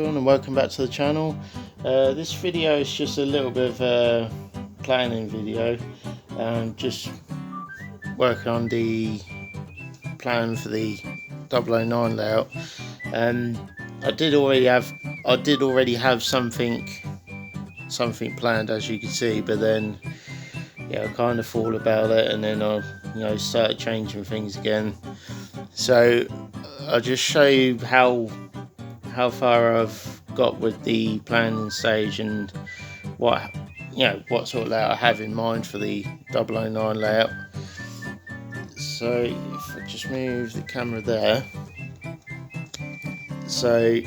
Sean and welcome back to the channel. This video is just a little bit of a planning video. Just working on the plan for the oo9 layout. I did already have something planned, as you can see, but then I kind of thought about it, and then I started changing things again. So I'll just show you how far I've got with the planning stage and what sort of layout I have in mind for the oo9 layout. So if I just move the camera there, so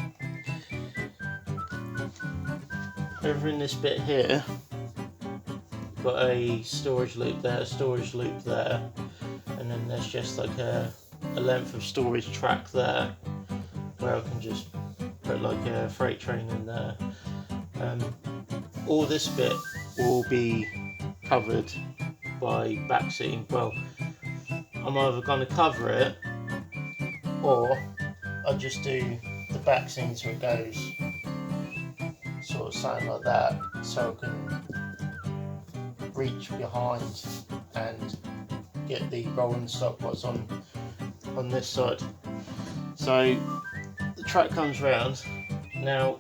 over in this bit here, got a storage loop there, and then there's just like a length of storage track there where I can just put like a freight train in there. All this bit will be covered by backseating. Well, I'm either going to cover it, or I'll just do the backseating so it goes sort of something like that, so I can reach behind and get the rolling stock what's on this side. So the track comes round. Now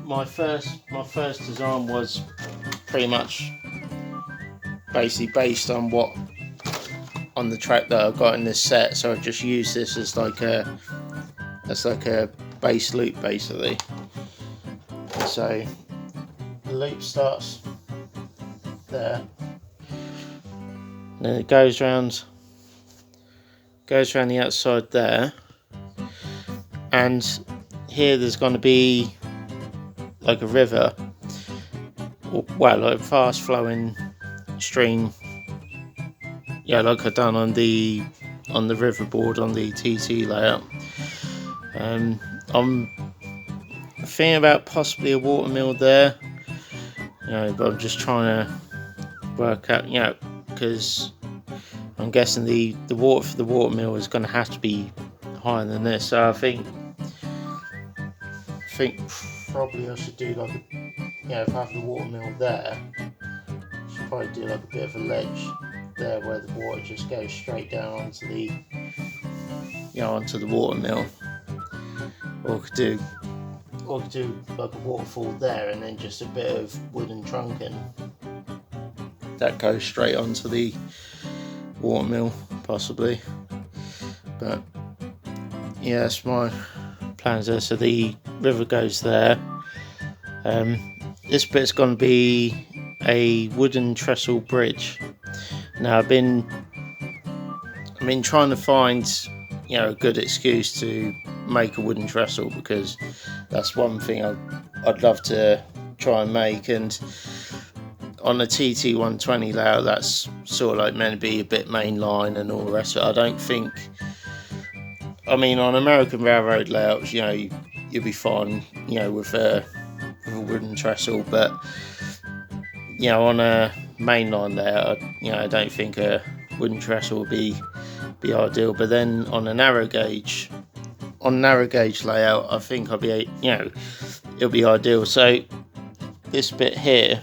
my first design was pretty much basically based on the track that I've got in this set, so I just use this as like a base loop basically. So the loop starts there, and then it goes around the outside there, and here there's going to be like a river, well, like a fast flowing stream, like I've done on the river board on the TT layout. I'm thinking about possibly a water mill there, but I'm just trying to work out, because I'm guessing the water for the water mill is going to have to be higher than this. So I think probably I should do like if I have the water mill there, I should probably do like a bit of a ledge there where the water just goes straight down onto the water mill, or I could do like a waterfall there, and then just a bit of wooden trunking that goes straight onto the water mill possibly. But yeah, that's my plans there. So the river goes there. This bit's going to be a wooden trestle bridge. Now I've been trying to find a good excuse to make a wooden trestle, because that's one thing I'd love to try and make, and on a TT120 layout that's sort of like meant to be a bit mainline and all the rest of it. I don't think, on American railroad layouts, you'll be fine, with a wooden trestle, but on a mainline layout, I don't think a wooden trestle would be ideal. But then on a narrow gauge layout, I think it'll be ideal. So this bit here,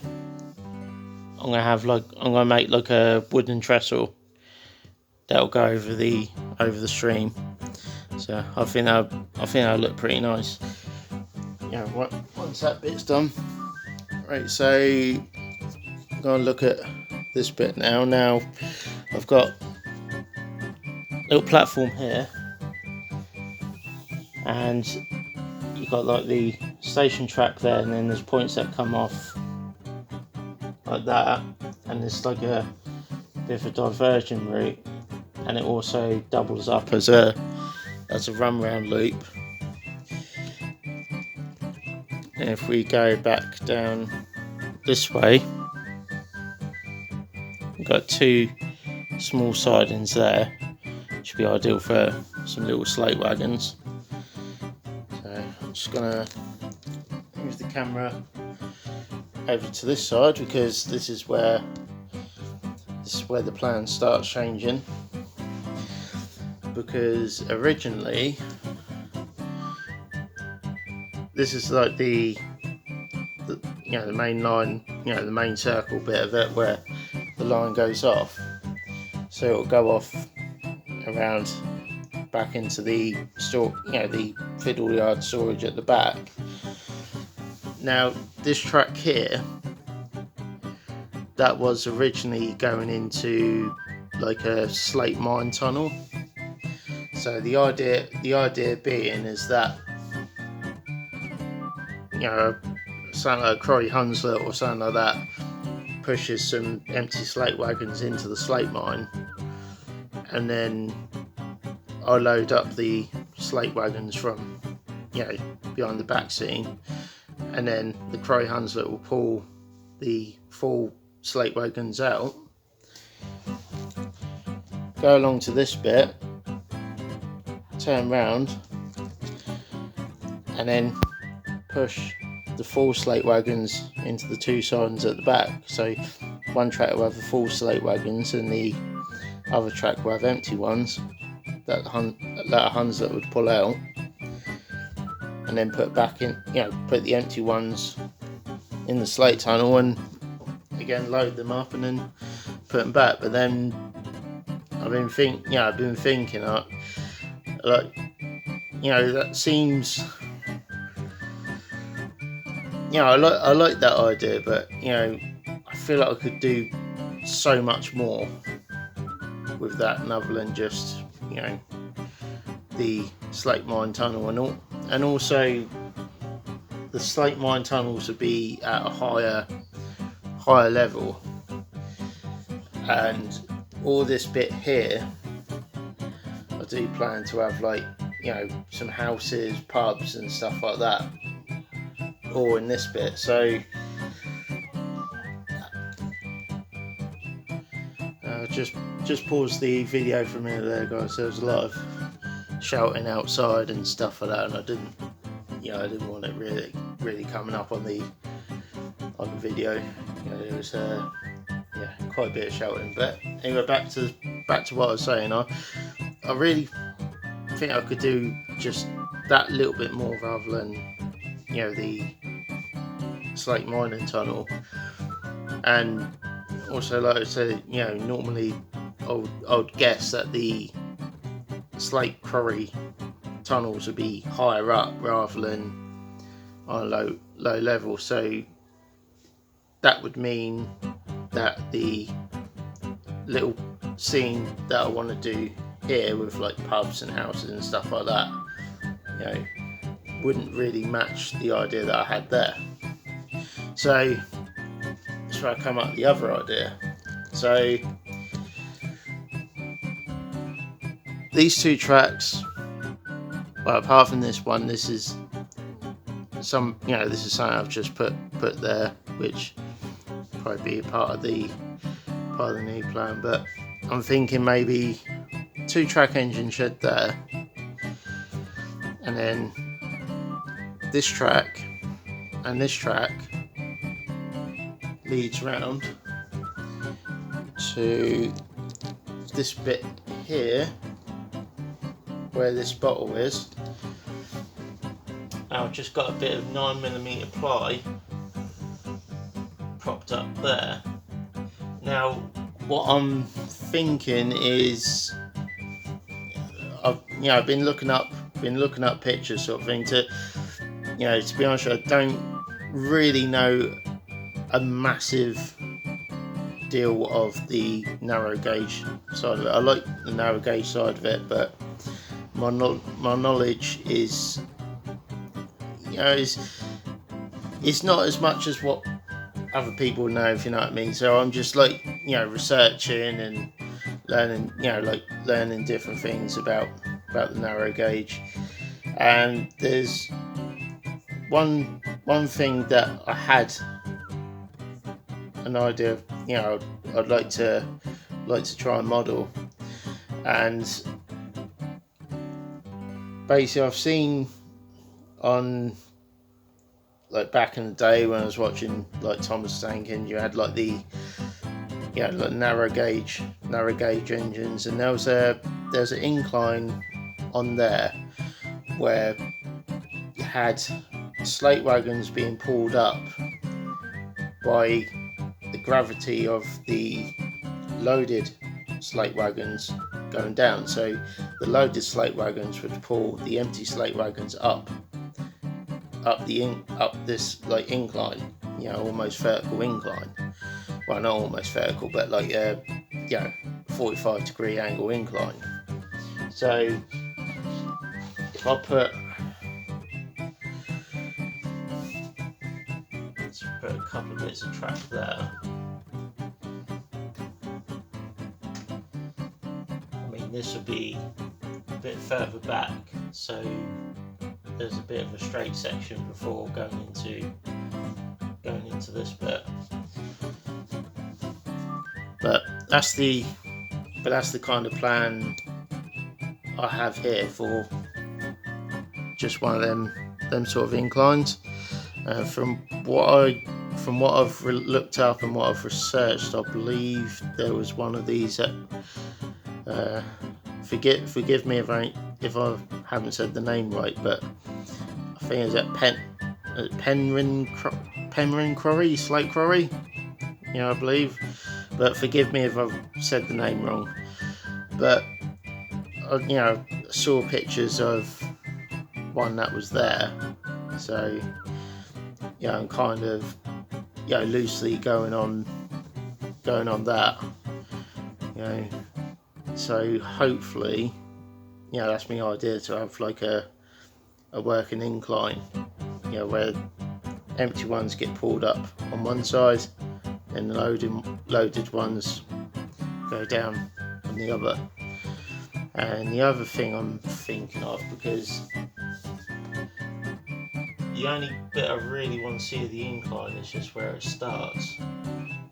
I'm gonna make like a wooden trestle that'll go over the stream. So I think that'll look pretty nice. Once that bit's done, right? So I'm gonna look at this bit now. Now I've got a little platform here, and you've got like the station track there, and then there's points that come off like that, and there's like a bit of a diversion route, and it also doubles up as a run round loop. And if we go back down this way, we've got two small sidings there, should be ideal for some little slate wagons. So I'm just gonna move the camera over to this side, because this is where the plan starts changing, because originally this is like the the main line, the main circle bit of it where the line goes off. So it'll go off around back into the store, the fiddle yard storage at the back. Now this track here, that was originally going into like a slate mine tunnel. So the idea being is that something like Corrie Hunslet or something like that pushes some empty slate wagons into the slate mine, and then I load up the slate wagons from behind the back scene, and then the Corrie Hunslet will pull the full slate wagons out, go along to this bit, turn round, and then push the full slate wagons into the two signs at the back. So one track will have the full slate wagons and the other track will have empty ones that a Hunslet would pull out, and then put back in, put the empty ones in the slate tunnel, and again load them up and then put them back. But then I've been thinking, that seems, I like that idea, but I feel like I could do so much more with that, other than just the slate mine tunnel, and also the slate mine tunnels would be at a higher level, and all this bit here I do plan to have like some houses, pubs and stuff like that all in this bit. So just pause the video for a minute there, guys. There was a lot of shouting outside and stuff like that, and I didn't want it really coming up on the video. There was quite a bit of shouting. But anyway, back to what I was saying. I really think I could do just that little bit more rather than the slate mining tunnel. And also, like I said, normally I would guess that the slate quarry tunnels would be higher up rather than on a low level. So that would mean that the little scene that I want to do here with like pubs and houses and stuff like that, wouldn't really match the idea that I had there. So that's where I come up with the other idea. So these two tracks, well, apart from this one, this is something I've just put there, which probably be part of the new plan. But I'm thinking maybe 2-track engine shed there, and then this track and this track leads round to this bit here where this bottle is. I've just got a bit of 9mm ply propped up there. Now what I'm thinking is, I've been looking up pictures, sort of thing. To be honest, I don't really know a massive deal of the narrow gauge side of it. I like the narrow gauge side of it, but my knowledge is, it's not as much as what other people know, if you know what I mean. So I'm just like, researching and learning, learning different things about the narrow gauge. And there's one thing that I had an idea of, I'd like to try and model. And basically I've seen on, like, back in the day when I was watching like Thomas the Tank Engine, you had like the like narrow gauge engines, and there's an incline on there where you had slate wagons being pulled up by the gravity of the loaded slate wagons going down. So the loaded slate wagons would pull the empty slate wagons up this like incline, almost vertical incline. Well, not almost vertical, but like 45-degree angle incline. So if I put a couple of bits of track there, I mean this will be a bit further back, so there's a bit of a straight section before going into this bit. But that's the kind of plan I have here for just one of them sort of inclines. From what I've looked up and what I've researched, I believe there was one of these at forgive me if I haven't said the name right, but I think it's at Penryn Quarry, Slate Quarry, I believe. But forgive me if I've said the name wrong. But I saw pictures of one that was there, so I'm kind of loosely going on that, so hopefully that's my idea, to have like a working incline, where empty ones get pulled up on one side and the loaded ones go down on the other. And the other thing I'm thinking of, because the only bit I really want to see of the incline is just where it starts,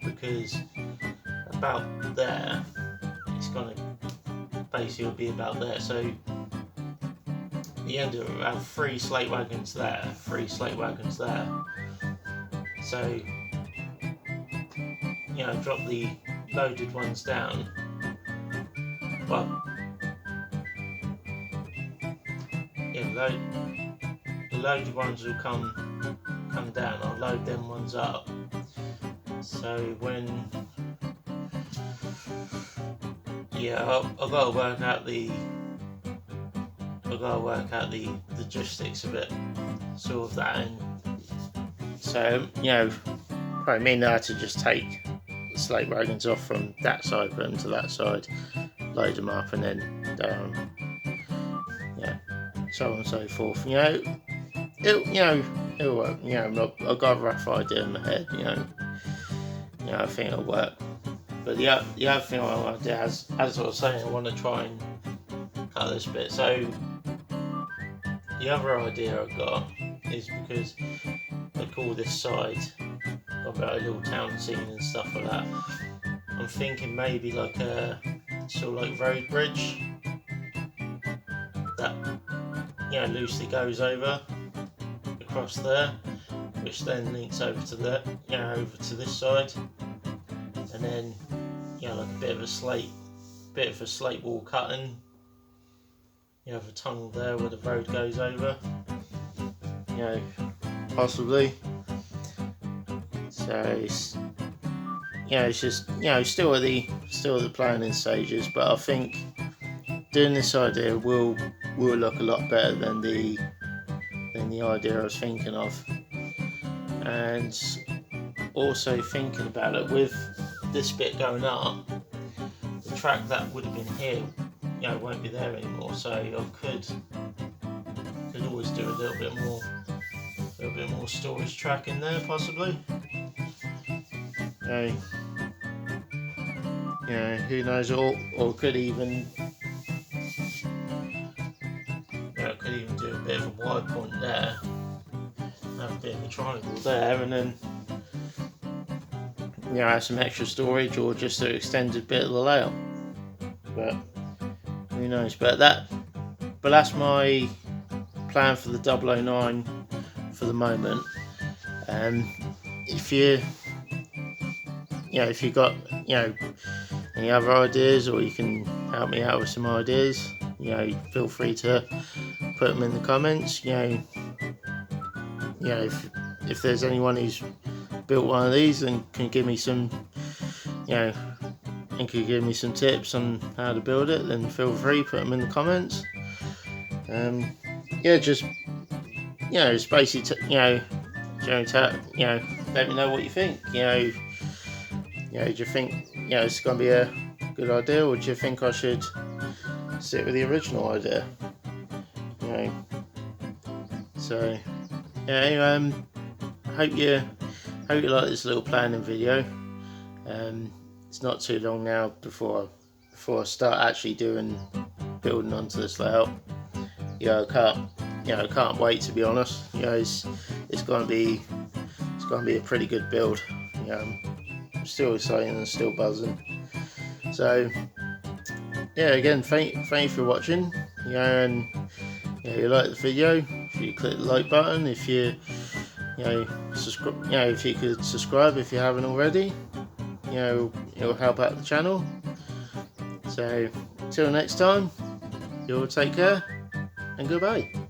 because about there it's going to basically be about there. So the end of it, we have 3 slate wagons there, 3 slate wagons there. So drop the loaded ones down, but the loaded ones will come down. I'll load them ones up. So when I've got to work out the logistics of it, sort of that. And so probably mean I had to just take the slate wagons off from that side, put them to that side, load them up, and then so on and so forth. It'll work. I've got a rough idea in my head. I think it'll work. But the other thing I want to do, as I was saying, I want to try and cut this bit. So the other idea I've got is, because I call this side about a little town scene and stuff like that, I'm thinking maybe like a sort of like road bridge that loosely goes over across there, which then links over to over to this side, and then like a bit of a slate wall cutting. You have a tunnel there where the road goes over. Possibly. So it's just still at the planning stages, but I think doing this idea will look a lot better than the idea I was thinking of. And also thinking about it, with this bit going up, the track that would have been here won't be there anymore, so I could always do a little bit more storage track in there, possibly. Who knows, or could even do a bit of a wide point there, have a bit of a triangle there, and then have some extra storage, or just an extended bit of the layout. But who knows? But that's my plan for the 009 for the moment. If you got any other ideas, or you can help me out with some ideas, feel free to put them in the comments. you know, if there's anyone who's built one of these and can give me some, you know, and could give me some tips on how to build it, then feel free, put them in the comments. Yeah, just, you know, it's basically, you know, let me know what you think. Do you think, it's going to be a good idea, or do you think I should stick with the original idea? So yeah, hope you like this little planning video. It's not too long now before I start actually building onto this layout. I can't wait, to be honest. It's going to be a pretty good build. I'm still excited and still buzzing. So yeah, again, thank you for watching. And you like the video, if you click the like button, if you subscribe, if you could subscribe if you haven't already, it'll help out the channel. So till next time, you'll take care and goodbye.